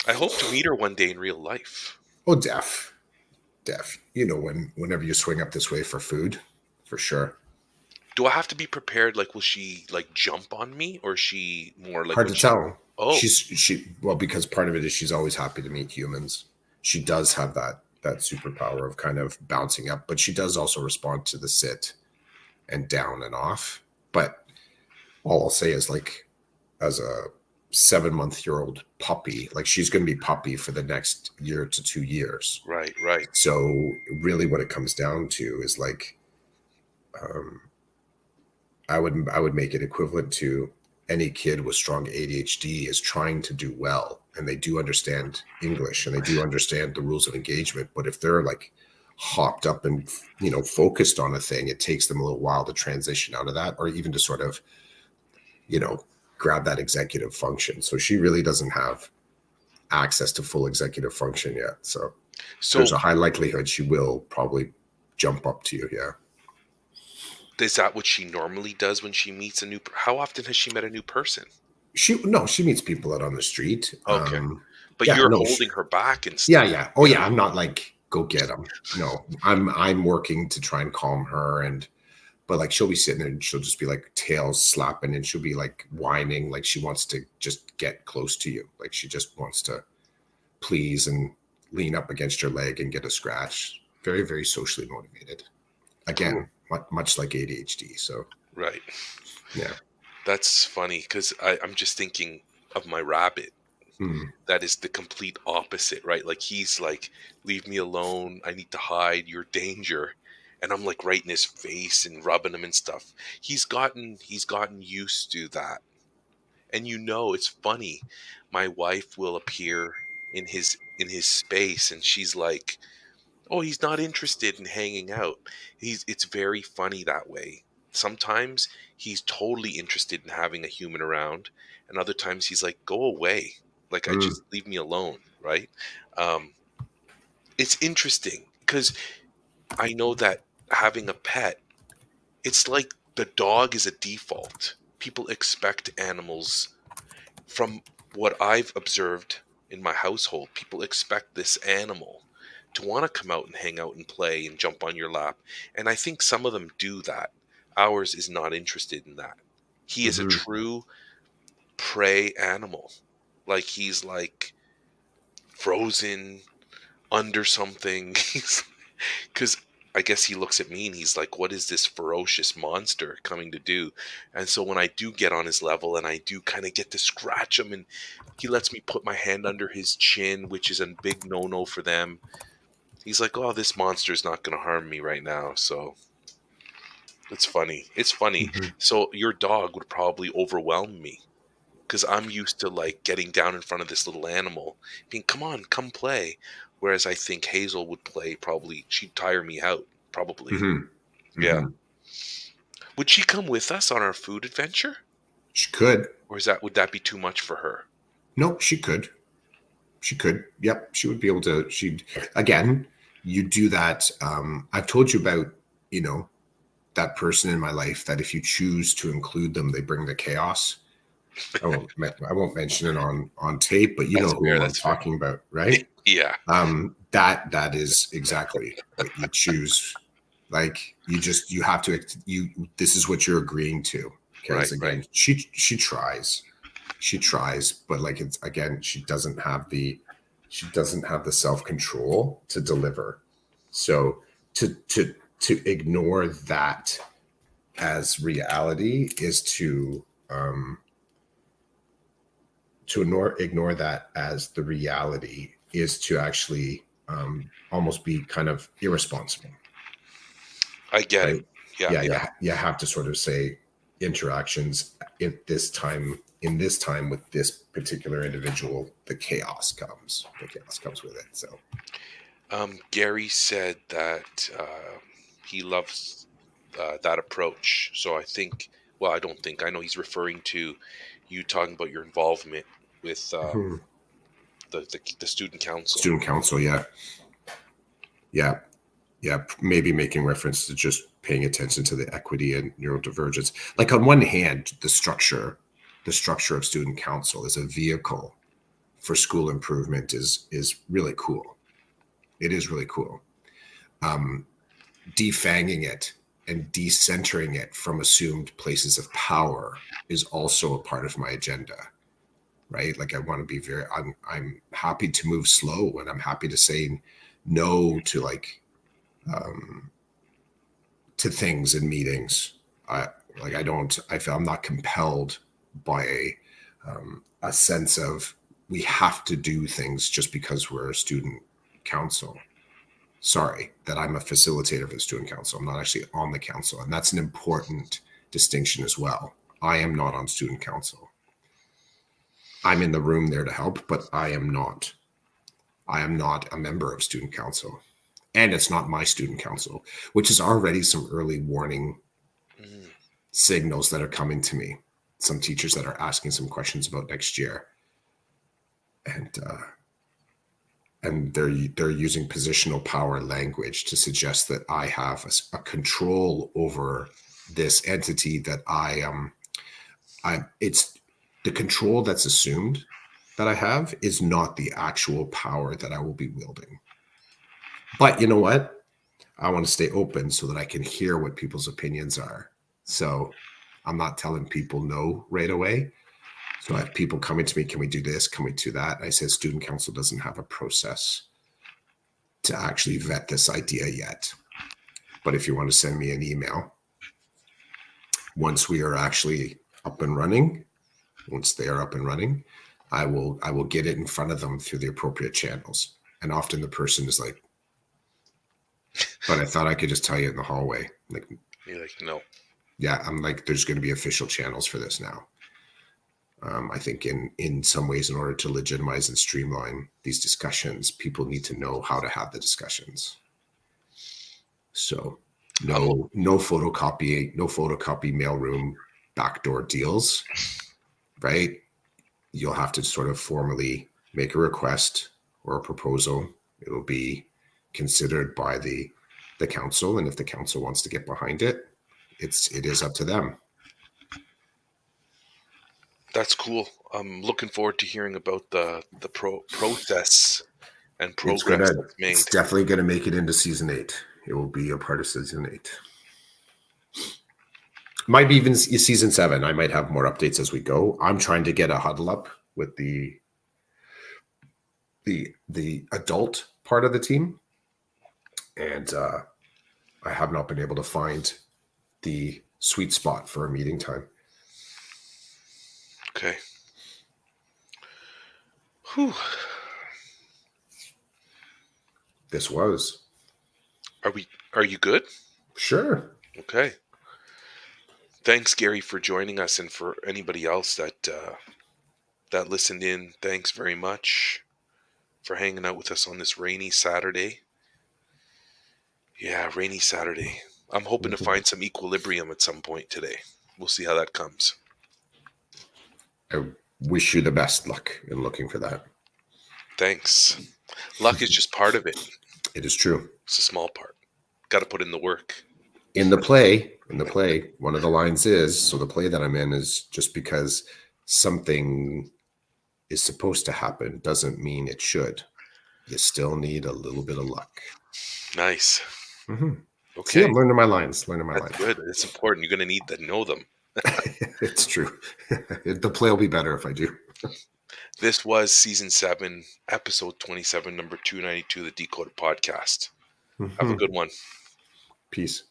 I hope to meet her one day in real life. Oh, Def. You know, whenever you swing up this way for food, for sure. Do I have to be prepared? Like, will she like jump on me, or is she more like hard to tell? Oh, well, because part of it is she's always happy to meet humans. She does have that superpower of kind of bouncing up, but she does also respond to the sit and down and off. But all I'll say is, like, as a 7-month-old puppy, like, she's going to be puppy for the next year to 2 years. Right. So really what it comes down to is, like, I would make it equivalent to any kid with strong ADHD is trying to do well, and they do understand English and they do understand the rules of engagement. But if they're like hopped up and, focused on a thing, it takes them a little while to transition out of that, or even to sort of, grab that executive function. So she really doesn't have access to full executive function yet. So there's a high likelihood she will probably jump up to you. Yeah. Is that what she normally does when she meets a new? How often has she met a new person? She meets people out on the street. Okay, but you're holding her back and stuff. Yeah. Oh yeah, I'm not like, go get them. No, I'm working to try and calm her, but like, she'll be sitting there and she'll just be like tails slapping, and she'll be like whining, like she wants to just get close to you, like she just wants to please and lean up against your leg and get a scratch. Very, very socially motivated. Again, much like ADHD. So right. Yeah. That's funny, because I'm just thinking of my rabbit. That is the complete opposite, right? Like, he's like, leave me alone. I need to hide. You're danger. And I'm like right in his face and rubbing him and stuff. He's gotten used to that. And it's funny. My wife will appear in his space, and she's like, oh, he's not interested in hanging out. It's very funny that way. Sometimes he's totally interested in having a human around, and other times he's like, go away. Like, I just leave me alone, right? It's interesting because I know that having a pet, it's like the dog is a default. People expect animals, from what I've observed in my household, people expect this animal to want to come out and hang out and play and jump on your lap. And I think some of them do that. Ours is not interested in that. He is a true prey animal. Like, he's like frozen under something. Because I guess he looks at me and he's like, what is this ferocious monster coming to do? And so when I do get on his level and I do kind of get to scratch him, and he lets me put my hand under his chin, which is a big no-no for them. He's like, oh, this monster's not going to harm me right now. So it's funny. It's funny. Mhm. So your dog would probably overwhelm me because I'm used to like getting down in front of this little animal, being, come on, come play. Whereas I think Hazel would play probably, she'd tire me out, probably. Mhm. Yeah. Mhm. Would she come with us on our food adventure? She could. Or would that be too much for her? No, she could. She could. Yep, she would be able to. She'd again. You do that. I've told you about, you know, that person in my life that if you choose to include them, they bring the chaos. I won't mention it on tape, but you know That's fair. who I'm That's fair. talking about, right? Yeah. That is exactly what you choose. Like you have to this is what you're agreeing to. Right. Because Right. again, she tries, but like it's again, she doesn't have the self-control to deliver. So to ignore that as reality is to ignore that as the reality is to actually almost be kind of irresponsible, I get it. right? Yeah. Yeah, Yeah. yeah, you have to sort of say interactions in this time with this particular individual, the chaos comes. The chaos comes with it. So Gary said that he loves that approach. So I think, well, I don't think, I know he's referring to you talking about your involvement with the student council. student council, yeah, yeah, yeah, maybe making reference to just paying attention to the equity and neurodivergence. Like on one hand, the structure of student council as a vehicle for school improvement is really cool. It is really cool. Um, Defanging it and decentering it from assumed places of power is also a part of my agenda, right? Like I want to be I'm happy to move slow, and I'm happy to say no to like um, to things in meetings. I like I feel I'm not compelled by a sense of we have to do things just because we're a student council. Sorry, that I'm a facilitator of the student council. I'm not actually on the council, and that's an important distinction as well. I am not on student council. I'm in the room there to help, but I am not. I am not a member of student council, and it's not my student council, which is already some early warning Mm. signals that are coming to me. Some teachers that are asking some questions about next year, and they're using positional power language to suggest that I have a control over this entity that I it's the control that's assumed that I have is not the actual power that I will be wielding. But you know what? I want to stay open so that I can hear what people's opinions are. So I'm not telling people no right away. So I have people coming to me, can we do this? Can we do that? I said, student council doesn't have a process to actually vet this idea yet. But if you want to send me an email, once we are actually up and running, once they are up and running, I will get it in front of them through the appropriate channels. And often the person is like, but I thought I could just tell you in the hallway. Like, You're like, no. yeah, I'm like, there's going to be official channels for this now. I think in some ways, in order to legitimize and streamline these discussions, people need to know how to have the discussions. So I'm no photocopy mailroom backdoor deals, right? You'll have to sort of formally make a request or a proposal. It'll be considered by the council, and if the council wants to get behind it, it is up to them. That's cool. I'm looking forward to hearing about the process and progress that's It's made. definitely gonna make it into season 8. It will be a part of season 8. Might be even season 7. I might have more updates as we go. I'm trying to get a huddle up with the adult part of the team, and I have not been able to find the sweet spot for a meeting time. Okay. Whew. This was. Are you good? Sure. Okay. Thanks, Gary, for joining us, and for anybody else that listened in. Thanks very much for hanging out with us on this rainy Saturday. Yeah, rainy Saturday. I'm hoping to find some equilibrium at some point today. We'll see how that comes. I wish you the best luck in looking for that. Thanks. Luck is just part of it. It is true. It's a small part. Got to put in the work. In the play, one of the lines is, so the play that I'm in is, just because something is supposed to happen doesn't mean it should. You still need a little bit of luck. Nice. Mm-hmm. Okay. See, I'm learning my lines. That's good. It's important. You're going to need to know them. It's true. The play will be better if I do. This was season 7, episode 27, number 292, the Decoded Podcast. Mm-hmm. Have a good one. Peace.